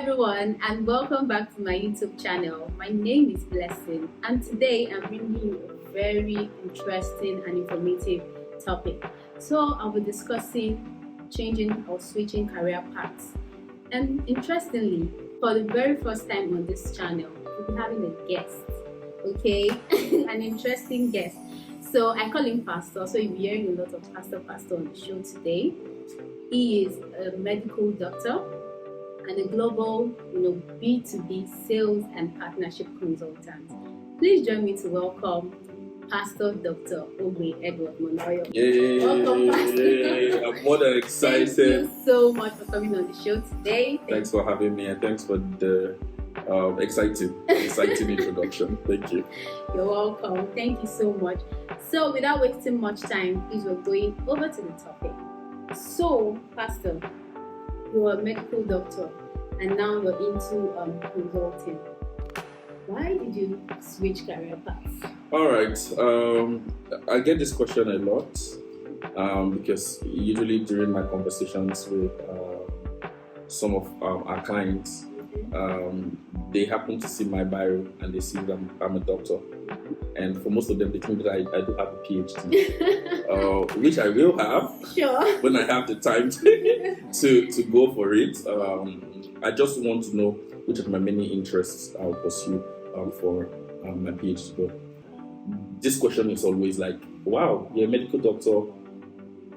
everyone, and welcome back to my YouTube channel. My name is Blessing, and today I'm bringing you a very interesting and informative topic. So I'll be discussing changing or switching career paths. And interestingly, for the very first time on this channel, we'll be having a guest, okay? An interesting guest. So I call him Pastor, so you'll be hearing a lot of Pastor on the show today. He is a medical doctor and a global, B2B sales and partnership consultant. Please join me to welcome Pastor Dr. Ogbe Edward Monoyo. Yay! Welcome, Pastor. I'm more than excited. Thank you so much for coming on the show today. Thanks for having me, and thanks for the exciting introduction. Thank you. You're welcome. Thank you so much. So, without wasting much time, please, we're going over to the topic. So, Pastor, you're a medical doctor and now you're into consulting. Why did you switch career paths? All right. I get this question a lot because usually during my conversations with some of our clients, they happen to see my bio and they see that I'm a doctor. And for most of them, they think that I do have a PhD, which I will have when I have the time to go for it. I just want to know which of my many interests I'll pursue for my PhD. But this question is always like, wow, you're a medical doctor.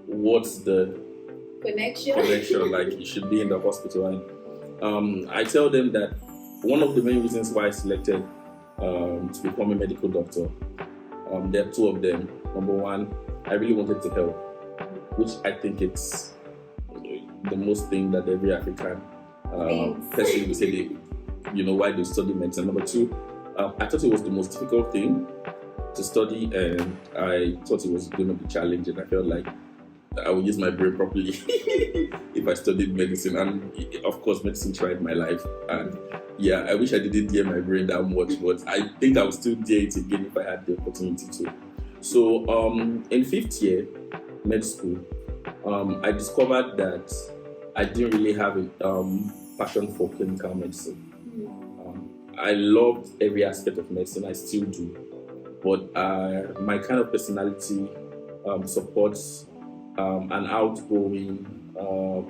What's the connection? Like, you should be in the hospital. And I tell them that one of the main reasons why I selected to become a medical doctor, there are two of them. Number one, I really wanted to help, which I think it's the most thing that every African person will say, why they study medicine. Number two, I thought it was the most difficult thing to study, and I thought it was going to be challenging. I felt like I would use my brain properly if I studied medicine. And of course, medicine tried my life. And yeah, I wish I didn't dare my brain that much, but I think I would still dare it again if I had the opportunity to. So in fifth year med school, I discovered that I didn't really have a passion for clinical medicine. I loved every aspect of medicine, I still do. But my kind of personality supports an outgoing.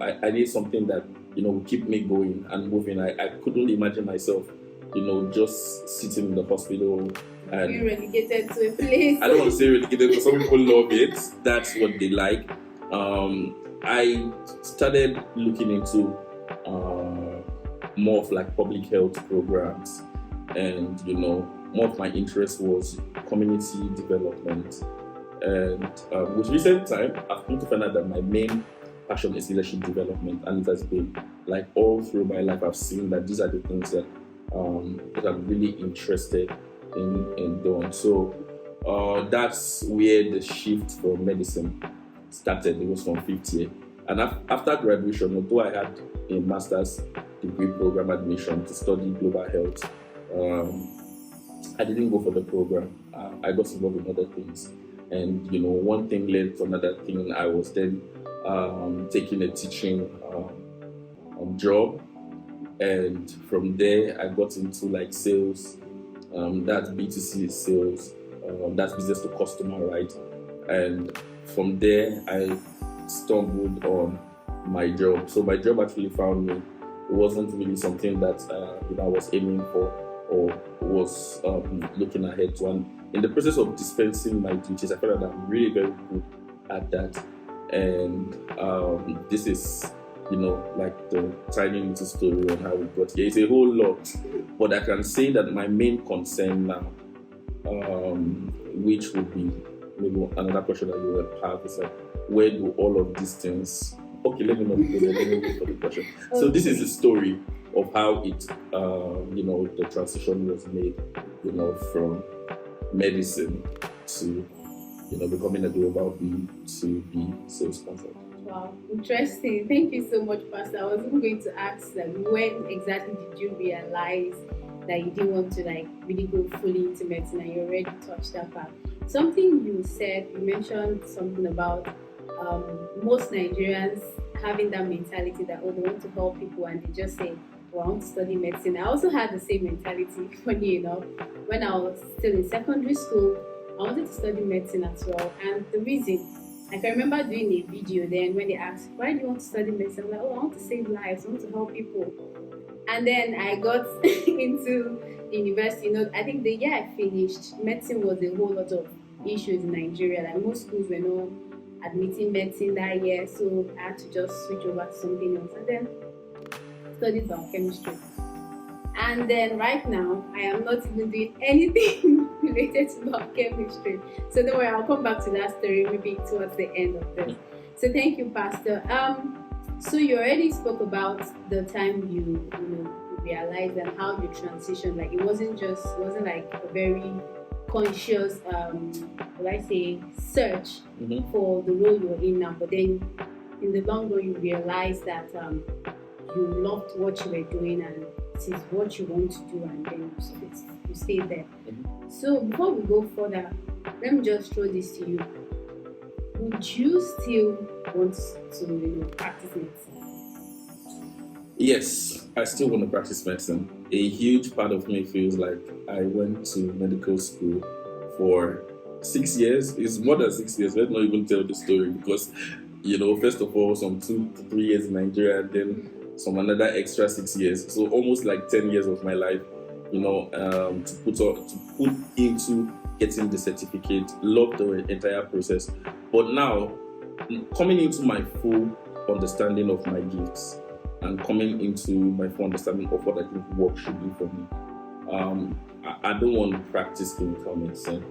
I need something that will keep me going and moving. I couldn't imagine myself, just sitting in the hospital and being relegated to a place. I don't want to say relegated because some people love it. That's what they like. I started looking into more of like public health programs, and more of my interest was community development. And with recent time, I've come to find out that my main passion is leadership development, and it has been like all through my life. I've seen that these are the things that I'm really interested in doing. So that's where the shift from medicine started. It was from fifth year, and after graduation, although I had a master's degree program admission to study global health, I didn't go for the program. I got involved in other things. And one thing led to another thing. I was then taking a teaching job, and from there I got into like sales. That's B2C sales. That's business to customer, right? And from there I stumbled on my job. So my job actually found me. It wasn't really something that I was aiming for or was looking ahead to. And in the process of dispensing my duties, I found that I'm really very good at that. And this is, like the tiny little story on how we got here. It's a whole lot, but I can say that my main concern now, which would be maybe another question that you will have, is like, where do all of these things? Okay, let me know because let me wait for the question. Okay. So this is the story of how it, the transition was made, from medicine to becoming a global B2B sales consultant. Wow, interesting. Thank you so much, Pastor. I was even going to ask, like, when exactly did you realize that you didn't want to really go fully into medicine, and you already touched that part? Something you said, you mentioned something about most Nigerians having that mentality that, they want to help people, and they just say, well, I want to study medicine. I also had the same mentality, funny enough. When I was still in secondary school, I wanted to study medicine as well. And the reason, like I remember doing a video then when they asked, why do you want to study medicine? I'm like, oh, I want to save lives, I want to help people. And then I got into university. I think the year I finished, medicine was a whole lot of issues in Nigeria. Like most schools were not admitting medicine that year, so I had to just switch over to something else. And then studied biochemistry. And then right now, I am not even doing anything related to biochemistry. So don't worry, I'll come back to that story maybe towards the end of this. So thank you, Pastor. So you already spoke about the time you realized and how you transitioned. Like it wasn't like a very conscious, search for the role you're in now. But then in the long run, you realized that you loved what you were doing and it is what you want to do, and then you stay there. So before we go further, let me just throw this to you. Would you still want to practice medicine? Yes, I still want to practice medicine. A huge part of me feels like I went to medical school for 6 years. It's more than 6 years. Let's not even tell the story because, first of all, some 2 to 3 years in Nigeria, and then some another extra 6 years. So almost like 10 years of my life, to put into getting the certificate. Love the entire process. But now, coming into my full understanding of my gifts and coming into my full understanding of what I think work should be for me, I don't want to practice clinical medicine.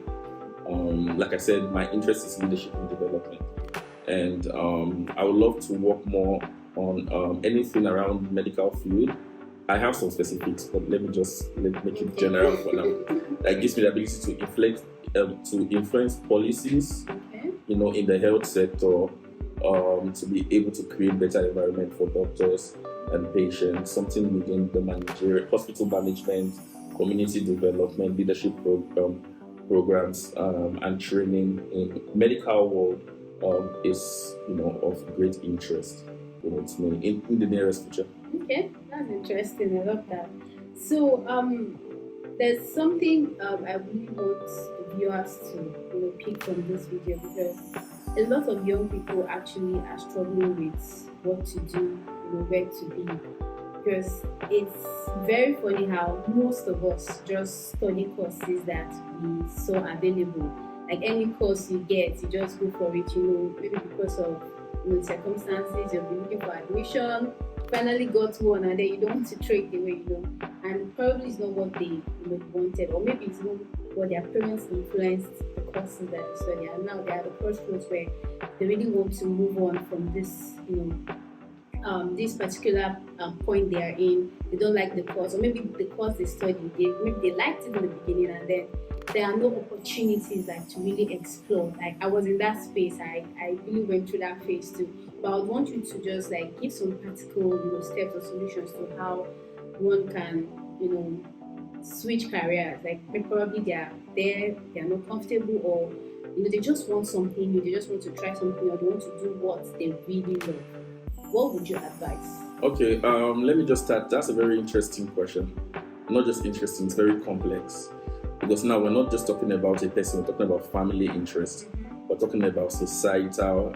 Like I said, my interest is leadership and development. And I would love to work more on anything around medical field. I have some specifics, but let me just make it general for now. That gives me the ability to influence policies, in the health sector, to be able to create better environment for doctors and patients, something within the managerial, hospital management, community development, leadership programs, and training in medical world is of great interest to me in the nearest future. Okay, that's interesting. I love that. So there's something I really want the viewers to pick from this video, because a lot of young people actually are struggling with what to do, where to be. Because it's very funny how most of us just study courses that we saw available. Like any course you get, you just go for it, maybe because of circumstances, you'll be looking for admission, finally got one, and then you don't want to throw it away, and probably it's not what they wanted, or maybe it's not what their parents influenced the courses that they study, and now they are at the crossroads where they really want to move on from this, this particular point they are in. They don't like the course, or maybe the course they studied, maybe they liked it in the beginning, and then there are no opportunities to really explore. Like I was in that space, I really went through that phase too. But I would want you to just give some practical steps or solutions to how one can switch careers. Like probably they are not comfortable, or they just want something new, they just want to try something, or they want to do what they really love. What would you advise? Okay, let me just start. That's a very interesting question. Not just interesting, it's very complex. Because now we're not just talking about a person, we're talking about family interest. We're talking about societal,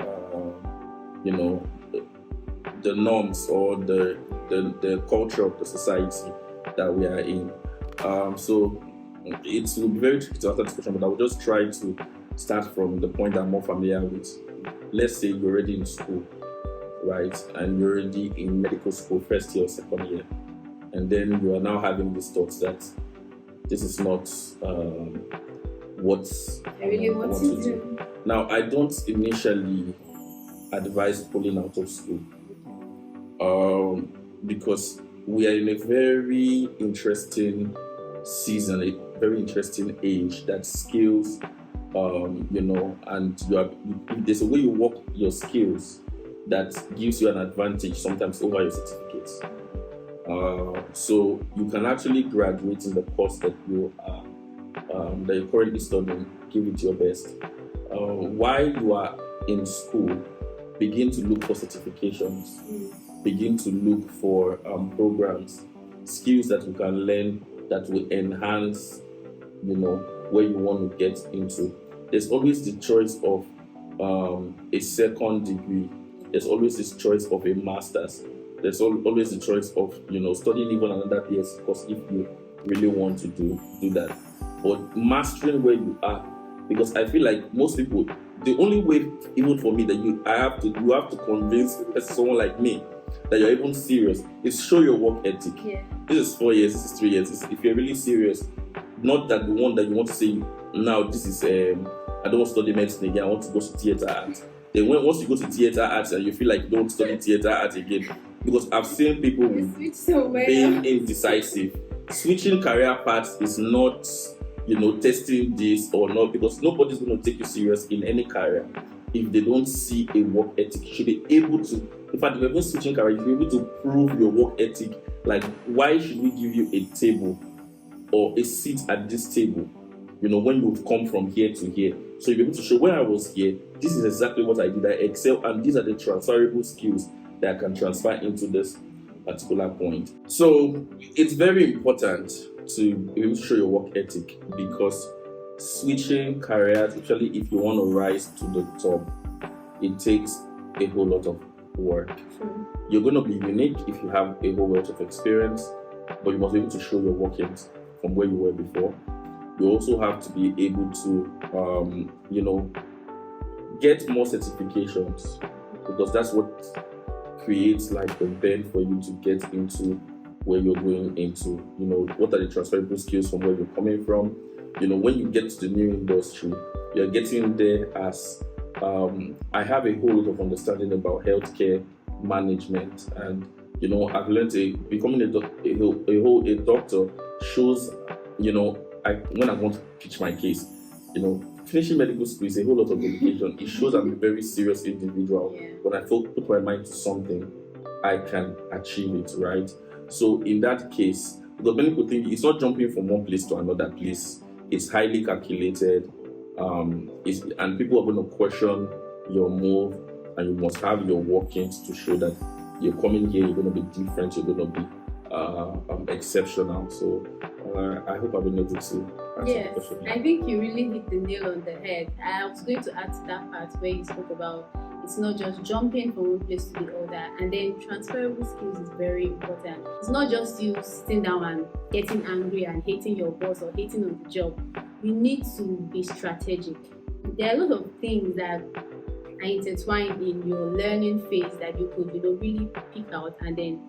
the norms or the culture of the society that we are in. So it will be very tricky to answer this question, but I will just try to start from the point I'm more familiar with. Let's say you're already in school, right? And you're already in medical school, first year or second year. And then you are now having these thoughts that this is not what I really want to do. Now, I don't initially advise pulling out of school because we are in a very interesting season, a very interesting age that skills, and if there's a way you work your skills that gives you an advantage sometimes over your certificates. So you can actually graduate in the course that you are that you're currently studying. Give it your best. While you are in school, begin to look for certifications. Begin to look for programs skills that you can learn that will enhance, where you want to get into. There's always the choice of a second degree. There's always this choice of a master's. There's always the choice of studying even another PS course if you really want to do that. But mastering where you are, because I feel like most people, the only way, even for me, that you have to convince someone like me that you're even serious is show your work ethic. Yeah. This is 4 years, this is 3 years. If you're really serious, not that the one that you want to say now, this is I don't want to study medicine again, I want to go to theatre arts. Then once you go to theatre arts and you feel like you don't study theatre arts again, because I've seen people being indecisive. Switching career paths is not, testing this or not, because nobody's going to take you serious in any career if they don't see a work ethic. You should be able to, in fact, if you're even switching career, you should be able to prove your work ethic. Like, why should we give you a table or a seat at this table, when you've come from here to here? So you'll be able to show, when I was here, this is exactly what I did. I excel, and these are the transferable skills that I can transfer into this particular point. So it's very important to be able to show your work ethic, because switching careers, especially if you want to rise to the top, it takes a whole lot of work. You're going to be unique if you have a whole lot of experience, but you must be able to show your workings from where you were before. You also have to be able to, get more certifications, because that's what creates like the bend for you to get into where you're going into. What are the transferable skills from where you're coming from? When you get to the new industry, you're getting there as I have a whole lot of understanding about healthcare management, and I've learned becoming a doctor shows, when I want to pitch my case, finishing medical school is a whole lot of dedication. It shows I'm a very serious individual. Yeah. When I put my mind to something, I can achieve it, right? So in that case, because many people think it's not jumping from one place to another place. It's highly calculated, and people are going to question your move, and you must have your workings to show that you're coming here, you're going to be different, you're going to be exceptional. So I hope I've been able to answer the question. I think you really hit the nail on the head. I was going to add to that part where you spoke about it's not just jumping from one place to the other, and then transferable skills is very important. It's not just you sitting down and getting angry and hating your boss or hating on the job. You need to be strategic. There are a lot of things that are intertwined in your learning phase that you could really pick out and then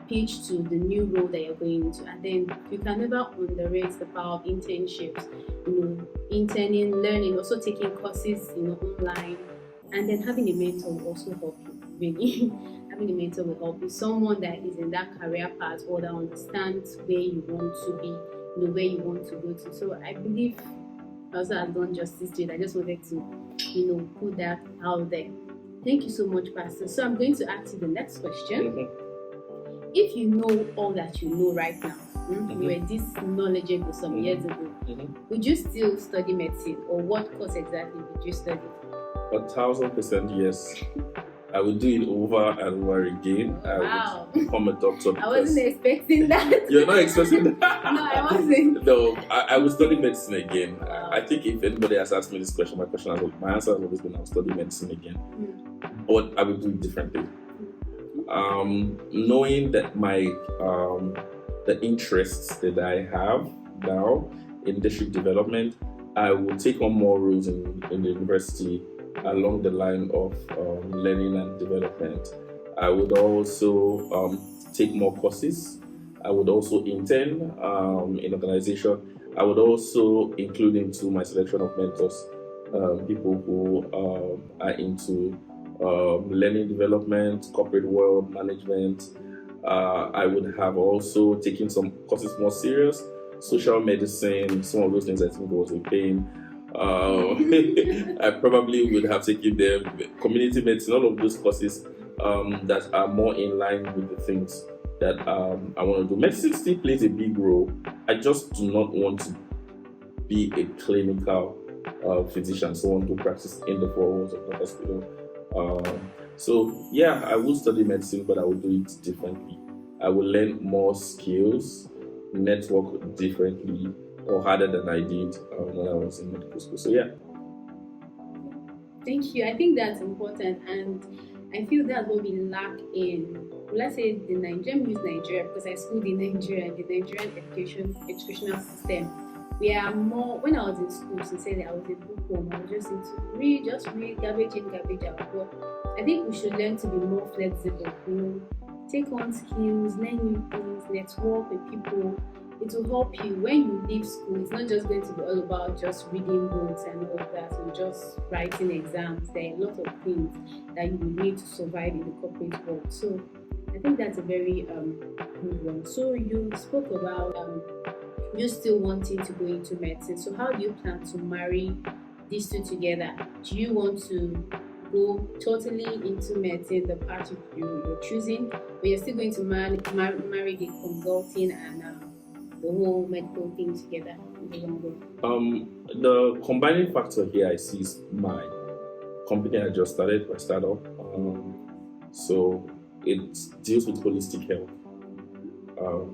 pitch to the new role that you're going into. And then you can never underrate the power of internships, interning, learning, also taking courses online, and then having a mentor will also help you. Really, having a mentor will help you. Someone that is in that career path or that understands where you want to be, where you want to go to. So I believe also I've done justice to it. I just wanted to, put that out there. Thank you so much, Pastor. So I'm going to ask you the next question. Mm-hmm. If you know all that you know right now, you were this knowledgeable some years ago, would you still study medicine, or what course exactly would you study? 1,000% yes. I would do it over and over again. I would become a doctor. I wasn't expecting that. You're not expecting that? No, I wasn't. No, I would study medicine again. I think if anybody has asked me this question, my answer has always been I would study medicine again. But I would do it differently. Knowing that my the interests that I have now in district development, I will take on more roles in the university along the line of learning and development. I would also take more courses. I would also intern in organization. I would also include into my selection of mentors people who are into learning development, corporate world management. I would have also taken some courses more serious, social medicine, some of those things I think was a pain. I probably would have taken them, community medicine, all of those courses that are more in line with the things that I want to do. Medicine still plays a big role. I just do not want to be a clinical physician, someone who practices in the four walls of the hospital. So yeah, I will study medicine, but I will do it differently. I will learn more skills, network differently or harder than I did when I was in medical school. So yeah. Thank you. I think that's important, and I feel that's what we lack in, let's say, the Nigerian, use Nigeria because I schooled in Nigeria, the Nigerian educational system. We are more. When I was in school, sincerely, I was a bookworm. I was just into just read, garbage in, garbage out. But I think we should learn to be more flexible. Take on skills, learn new things, network with people. It will help you when you leave school. It's not just going to be all about just reading books and all of that, or just writing exams. There are a lot of things that you will need to survive in the corporate world. So I think that's a very good one. So you spoke about you still wanting to go into medicine. So how do you plan to marry these two together? Do you want to go totally into medicine, the path you're choosing, but you're still going to marry the consulting and the whole medical thing together in the long run? The combining factor here I see is my company I just started, my startup. So it deals with holistic health.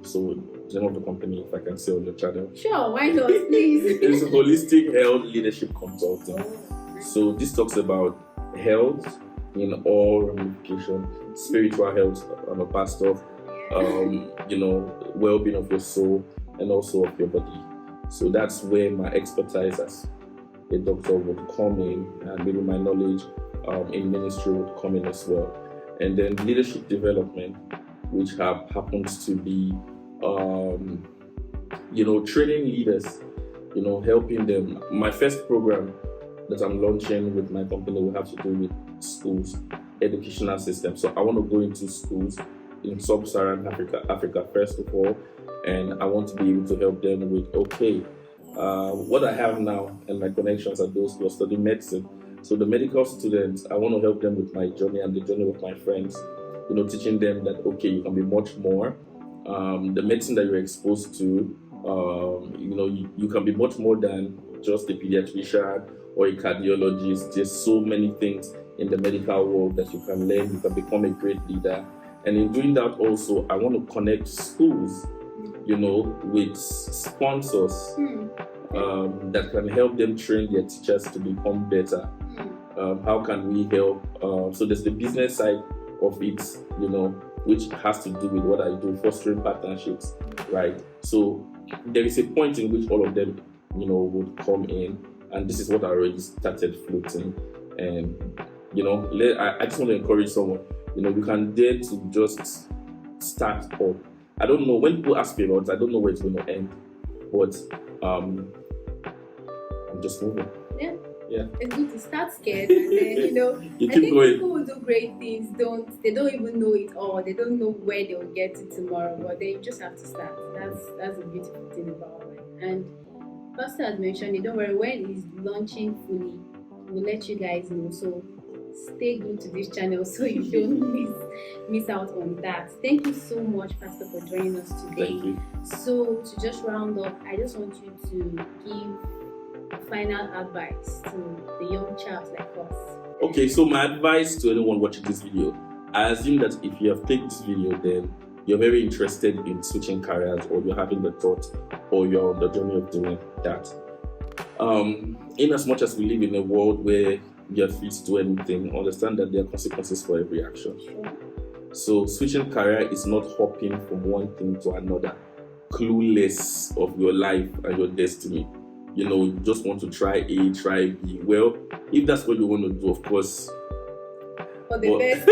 So the name of the company, if I can say on your channel. Sure, why not, please? It's holistic health leadership consulting. So this talks about health in all ramifications, spiritual health. I'm a pastor. Well-being of your soul and also of your body. So that's where my expertise as a doctor would come in, and maybe my knowledge in ministry would come in as well. And then leadership development, which happens to be training leaders, helping them. My first program that I'm launching with my company will have to do with schools, educational system. So I want to go into schools in sub-Saharan Africa first of all, and I want to be able to help them with what I have now and my connections are those who are studying medicine. So the medical students, I want to help them with my journey and the journey of my friends, teaching them that you can be much more. The medicine that you're exposed to, you can be much more than just a pediatrician or a cardiologist. There's so many things in the medical world that you can learn. You can become a great leader. And in doing that also, I want to connect schools, with sponsors that can help them train their teachers to become better. How can we help? So there's the business side of it, which has to do with what I do, fostering partnerships, right? So there is a point in which all of them, would come in, and this is what I already started floating. And, I just want to encourage someone, you can dare to just start up. I don't know, when people ask me about it, I don't know where it's going to end, but I'm just moving. Yeah. It's good to start scared, and then you I keep think going. people who do great things they don't even know it all. They don't know where they'll get to tomorrow, but then you just have to start. That's a beautiful thing about life. And Pastor has mentioned, don't worry, when it's launching fully, we'll let you guys know. So stay glued to this channel so you don't miss out on that. Thank you so much, Pastor, for joining us today. Thank you. So to just round up, I just want you to give final advice to the young chaps like us. Okay, so my advice to anyone watching this video, I assume that if you have clicked this video, then you're very interested in switching careers, or you're having the thought, or you're on the journey of doing that. In as much as we live in a world where you're free to do anything, understand that there are consequences for every action. Sure. So switching career is not hopping from one thing to another, clueless of your life and your destiny. You just want to try A, try B. Well, if that's what you want to do, of course. For the best.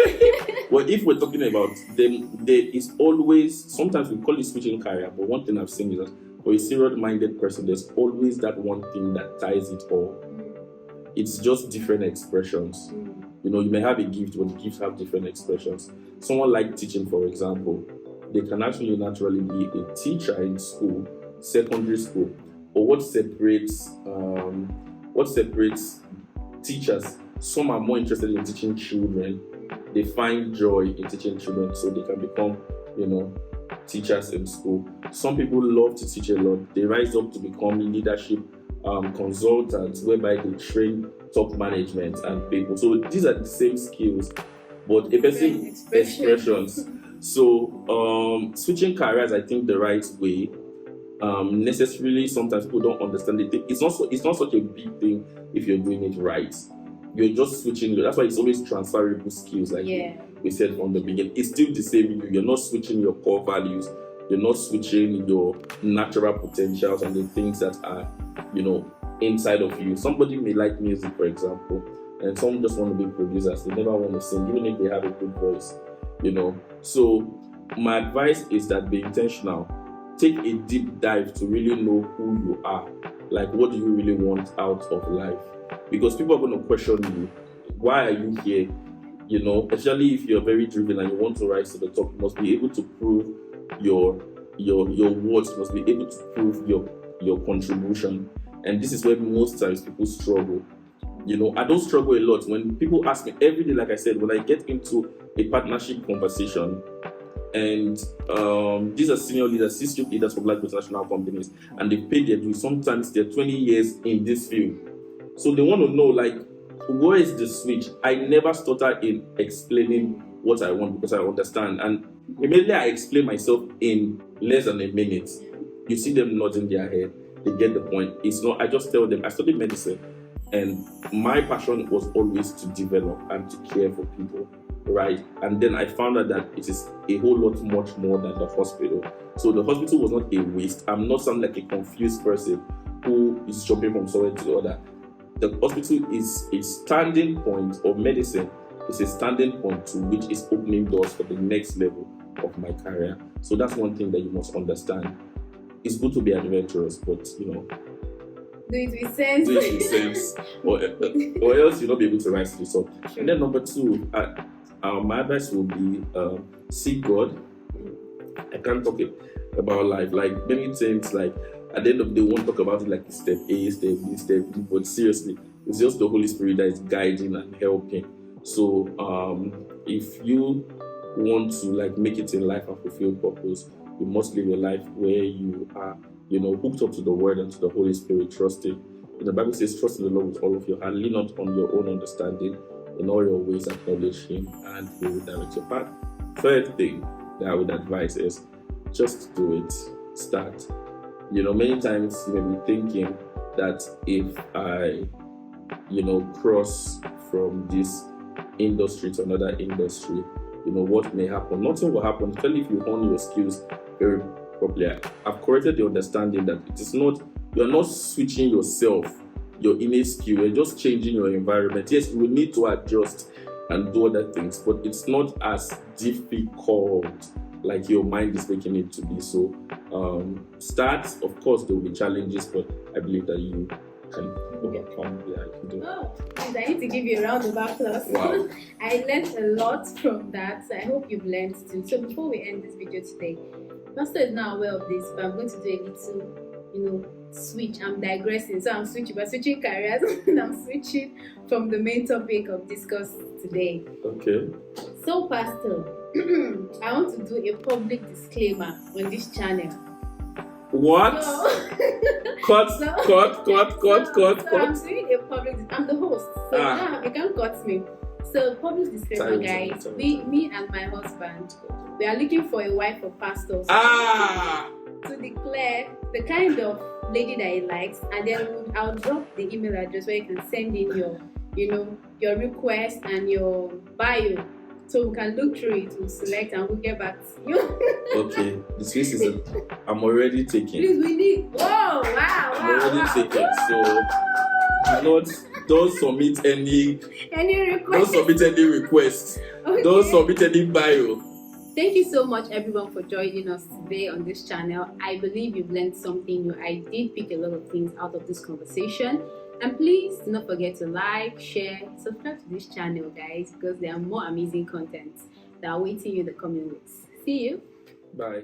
Well, if we're talking about them, there is always, sometimes we call it switching career, but one thing I've seen is that for a serious-minded person, there's always that one thing that ties it all. It's just different expressions. You may have a gift, but the gifts have different expressions. Someone like teaching, for example, they can actually naturally be a teacher in school, secondary school. But what separates teachers? Some are more interested in teaching children. They find joy in teaching children, so they can become, teachers in school. Some people love to teach a lot. They rise up to become leadership consultants, whereby they train top management and people. So these are the same skills, but a person expressions. So switching careers, I think the right way. Necessarily, sometimes people don't understand it. It's not such a big thing if you're doing it right. You're just switching. That's why it's always transferable skills, like we said from the beginning. It's still the same. You're not switching your core values. You're not switching your natural potentials and the things that are, inside of you. Somebody may like music, for example, and some just want to be producers. They never want to sing, even if they have a good voice. So my advice is that be intentional. Take a deep dive to really know who you are. Like, what do you really want out of life? Because people are going to question you. Why are you here? Especially if you're very driven and you want to rise to the top, you must be able to prove your words. You must be able to prove your contribution. And this is where most times people struggle. I don't struggle a lot when people ask me every day. Like I said, when I get into a partnership conversation, and these are senior leaders, C-suite leaders for Black multinational companies, and they pay their dues. Sometimes they're 20 years in this field, so they want to know, like, where is the switch? I never stutter in explaining what I want because I understand, and immediately I explain myself in less than a minute. You see them nodding their head. They get the point. It's not. I just tell them I studied medicine, and my passion was always to develop and to care for people. Right, and then I found out that it is a whole lot much more than the hospital. So the hospital was not a waste. I'm not some like a confused person who is jumping from somewhere to the other. The hospital is a standing point, or medicine is a standing point to which is opening doors for the next level of my career. So that's one thing that you must understand. It's good to be adventurous, but do it with sense. Do it with sense, or else you'll not be able to rise to the top. Sure. And then number two, my advice will be seek God. I can't talk about life. Like many things, like at the end of the day, we won't talk about it like step A, step B, step D, but seriously, it's just the Holy Spirit that is guiding and helping. So if you want to like make it in life and fulfill purpose, you must live a life where you are, hooked up to the Word and to the Holy Spirit, trusting. The Bible says, trust in the Lord with all of your heart, lean not on your own understanding. In all your ways, acknowledge Him, and He will direct your path. Third thing that I would advise is just do it. Start. Many times you may be thinking that if I, cross from this industry to another industry, what may happen? Nothing will happen, especially if you hone your skills very properly. I've corrected the understanding that you're not switching yourself, your innate skill, you're just changing your environment. Yes, you will need to adjust and do other things, but it's not as difficult like your mind is making it to be. So start. Of course, there will be challenges, but I believe that you can overcome. Yeah, you can do it. Oh, please, I need to give you a round of applause. Wow. I learned a lot from that, so I hope you've learned too. So before we end this video today, Pastor is not aware of this, but I'm going to do a little, switch. I'm digressing, so I'm switching careers and I'm switching from the main topic of discuss today. Okay. So, Pastor, I want to do a public disclaimer on this channel. What? Cut. So I'm doing a public. I'm the host, so now you can't cut me. So, public disclaimer, guys. Me and my husband, we are looking for a wife for pastors. To declare the kind of lady that he likes, and then I'll drop the email address where you can send in your request and your bio, so we can look through it, we'll select, and we'll get back to you. Okay, this is I'm already taking. Please, we need. Whoa! Wow! I'm already taking. So don't submit any request. Don't submit any requests. Okay. Don't submit any bio. Thank you so much, everyone, for joining us today on this channel. I believe you've learned something new. I did pick a lot of things out of this conversation. And please do not forget to like, share, subscribe to this channel, guys, because there are more amazing content that are waiting you in the coming weeks. See you. Bye.